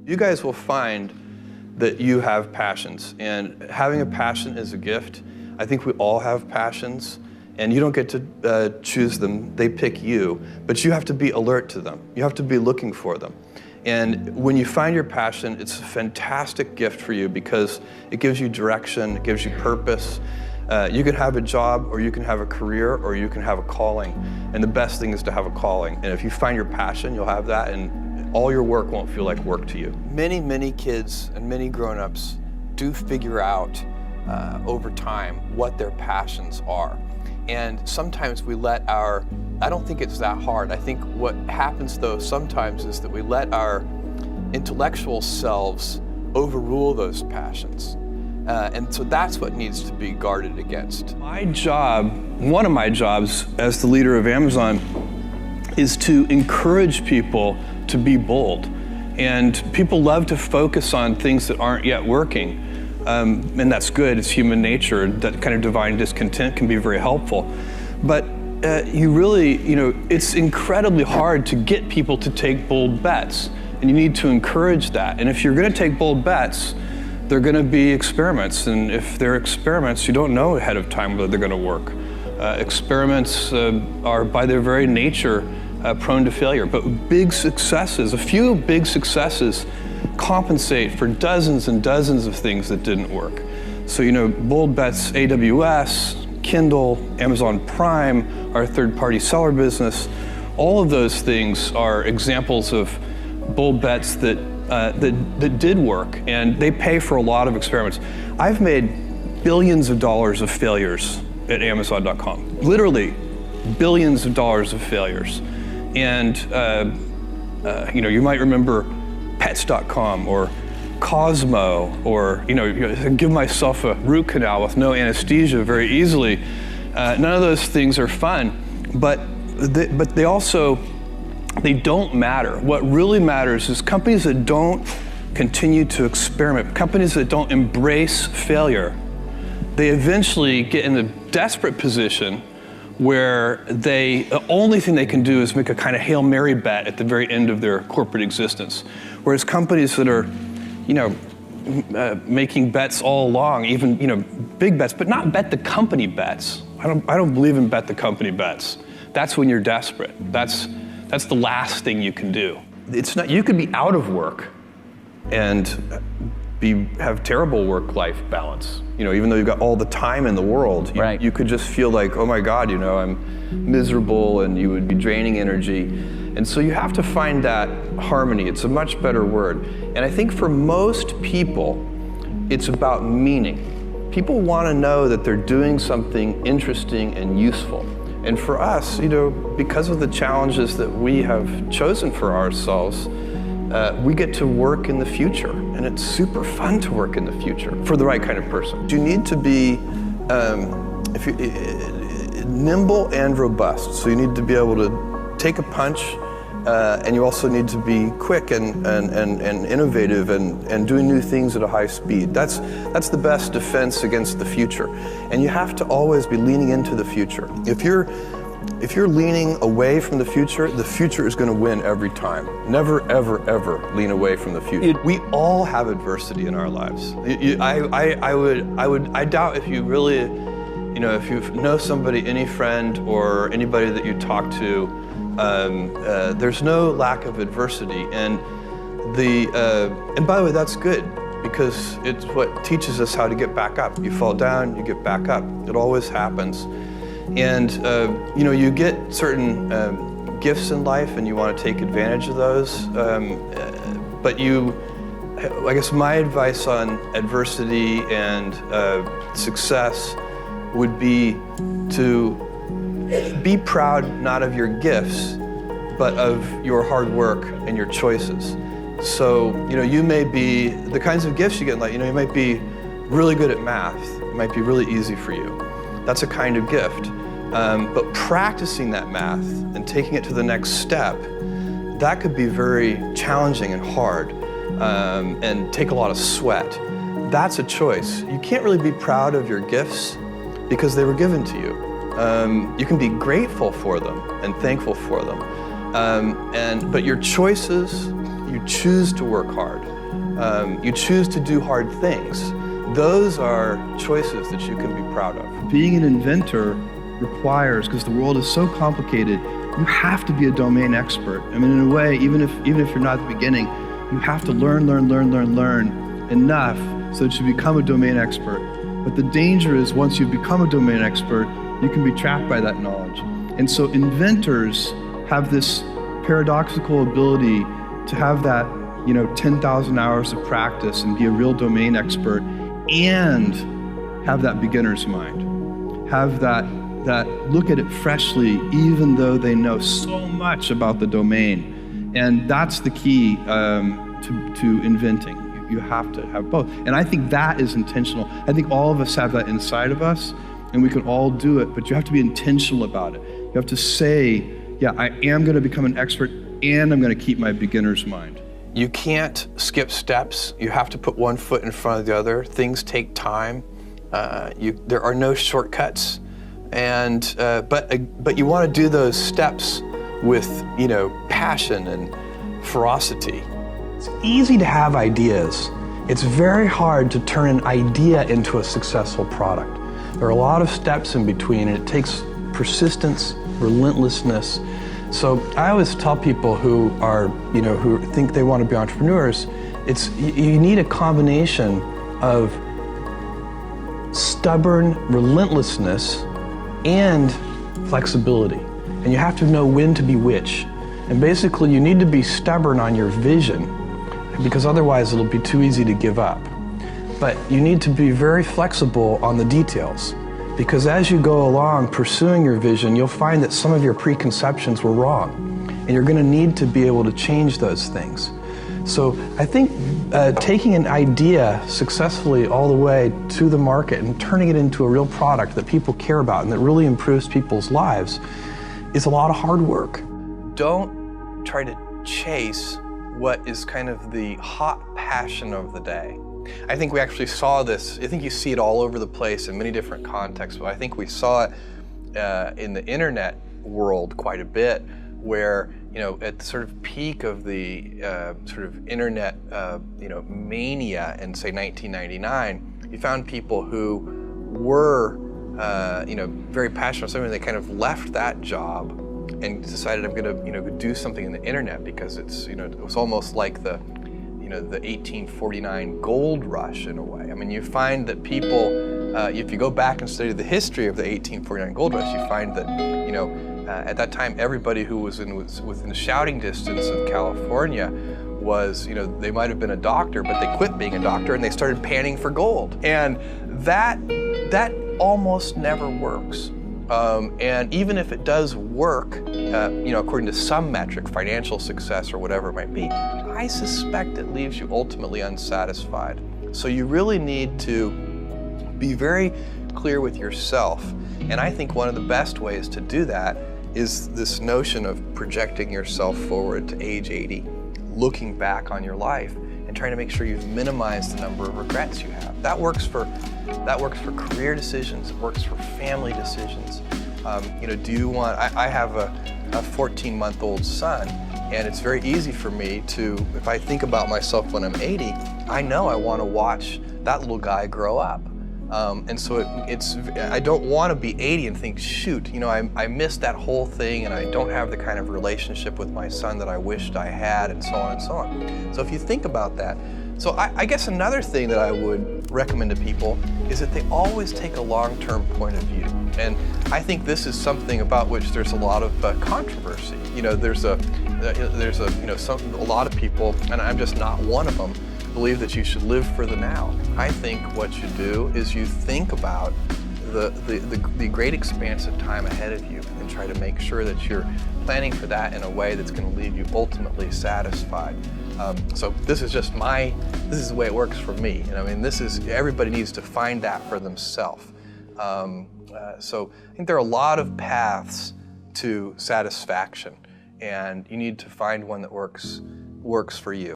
You guys will find that you have passions, and having a passion is a gift. I think we all have passions, and you don't get to choose them, they pick you, but you have to be alert to them. You have to be looking for them. And when you find your passion, it's a fantastic gift for you because it gives you direction, it gives you purpose. You can have a job, or you can have a career, or you can have a calling. And the best thing is to have a calling. And if you find your passion, you'll have that, and all your work won't feel like work to you. Many kids and many grown-ups do figure out over time what their passions are. And sometimes we let I don't think it's that hard. I think what happens though sometimes is that we let our intellectual selves overrule those passions. And so that's what needs to be guarded against. My job, one of my jobs as the leader of Amazon, is to encourage people to be bold. And people love to focus on things that aren't yet working. And that's good, it's human nature. That kind of divine discontent can be very helpful. But it's incredibly hard to get people to take bold bets. And you need to encourage that. And if you're gonna take bold bets, they're gonna be experiments. And if they're experiments, you don't know ahead of time whether they're gonna work. Experiments are by their very nature prone to failure, but big successes, a few big successes compensate for dozens and dozens of things that didn't work. So, bold bets, AWS, Kindle, Amazon Prime, our third-party seller business, all of those things are examples of bold bets that did work, and they pay for a lot of experiments. I've made billions of dollars of failures at Amazon.com, literally billions of dollars of failures. And you might remember Pets.com or Cosmo, or give myself a root canal with no anesthesia very easily. None of those things are fun, but they don't matter. What really matters is companies that don't continue to experiment, companies that don't embrace failure. They eventually get in a desperate position where the only thing they can do is make a kind of Hail Mary bet at the very end of their corporate existence. Whereas companies that are, making bets all along, even, big bets, but not bet the company bets. I don't believe in bet the company bets. That's when you're desperate. That's the last thing you can do. It's not, you could be out of work and have terrible work-life balance. Even though you've got all the time in the world, right. You could just feel like, oh my God, I'm miserable, and you would be draining energy. And so you have to find that harmony. It's a much better word. And I think for most people, it's about meaning. People want to know that they're doing something interesting and useful. And for us, because of the challenges that we have chosen for ourselves, we get to work in the future, and it's super fun to work in the future for the right kind of person. You need to be nimble and robust. So you need to be able to take a punch, and you also need to be quick and innovative and doing new things at a high speed. That's the best defense against the future. And you have to always be leaning into the future. If you're leaning away from the future is going to win every time. Never, ever, ever lean away from the future. We all have adversity in our lives. I doubt if you really, if you know somebody, any friend or anybody that you talk to, there's no lack of adversity. And by the way, that's good, because it's what teaches us how to get back up. You fall down, you get back up. It always happens. And you get certain gifts in life, and you want to take advantage of those. But I guess my advice on adversity and success would be to be proud not of your gifts, but of your hard work and your choices. So you may be the kinds of gifts you get in life. You might be really good at math. It might be really easy for you. That's a kind of gift. But practicing that math and taking it to the next step, that could be very challenging and hard, and take a lot of sweat. That's a choice. You can't really be proud of your gifts because they were given to you. You can be grateful for them and thankful for them. But your choices, you choose to work hard. You choose to do hard things. Those are choices that you can be proud of. Being an inventor requires, because the world is so complicated, you have to be a domain expert. I mean, in a way, even if you're not at the beginning, you have to learn enough so that you become a domain expert. But the danger is once you've become a domain expert, you can be trapped by that knowledge. And so inventors have this paradoxical ability to have that, 10,000 hours of practice and be a real domain expert and have that beginner's mind. Have that look at it freshly, even though they know so much about the domain. And that's the key to inventing. You have to have both. And I think that is intentional. I think all of us have that inside of us, and we can all do it, but you have to be intentional about it. You have to say, yeah, I am going to become an expert, and I'm going to keep my beginner's mind. You can't skip steps. You have to put one foot in front of the other. Things take time. There are no shortcuts. And but you want to do those steps with passion and ferocity. It's easy to have ideas. It's very hard to turn an idea into a successful product. There are a lot of steps in between, and it takes persistence, relentlessness. So I always tell people who are who think they want to be entrepreneurs, you need a combination of stubborn relentlessness and flexibility. And you have to know when to be which. And basically you need to be stubborn on your vision, because otherwise it'll be too easy to give up. But you need to be very flexible on the details, because as you go along pursuing your vision, you'll find that some of your preconceptions were wrong. And you're going to need to be able to change those things. So I think taking an idea successfully all the way to the market and turning it into a real product that people care about and that really improves people's lives is a lot of hard work. Don't try to chase what is kind of the hot passion of the day. I think we actually saw this, I think you see it all over the place in many different contexts, but I think we saw it in the internet world quite a bit, where at the sort of peak of the sort of internet mania in, say, 1999, you found people who were very passionate. Something they kind of left that job and decided, I'm going to do something in the internet, because it's it was almost like the the 1849 gold rush in a way. I mean, you find that people, if you go back and study the history of the 1849 gold rush, you find that at that time, everybody who was within shouting distance of California was, they might have been a doctor, but they quit being a doctor and they started panning for gold. And that almost never works. And even if it does work, according to some metric, financial success or whatever it might be, I suspect it leaves you ultimately unsatisfied. So you really need to be very clear with yourself. And I think one of the best ways to do that is this notion of projecting yourself forward to age 80, looking back on your life and trying to make sure you've minimized the number of regrets you have. That works for career decisions, it works for family decisions. Do you want, I have a 14-month-old son, and it's very easy for me to, if I think about myself when I'm 80, I know I want to watch that little guy grow up. And so I don't want to be 80 and think, shoot, I missed that whole thing and I don't have the kind of relationship with my son that I wished I had, and so on and so on. So if you think about that, so I guess another thing that I would recommend to people is that they always take a long-term point of view. And I think this is something about which there's a lot of controversy. There's a lot of people, and I'm just not one of them, believe that you should live for the now. I think what you do is you think about the great expanse of time ahead of you and try to make sure that you're planning for that in a way that's going to leave you ultimately satisfied. So this is just this is the way it works for me. And I mean, everybody needs to find that for themselves. So I think there are a lot of paths to satisfaction, and you need to find one that works for you.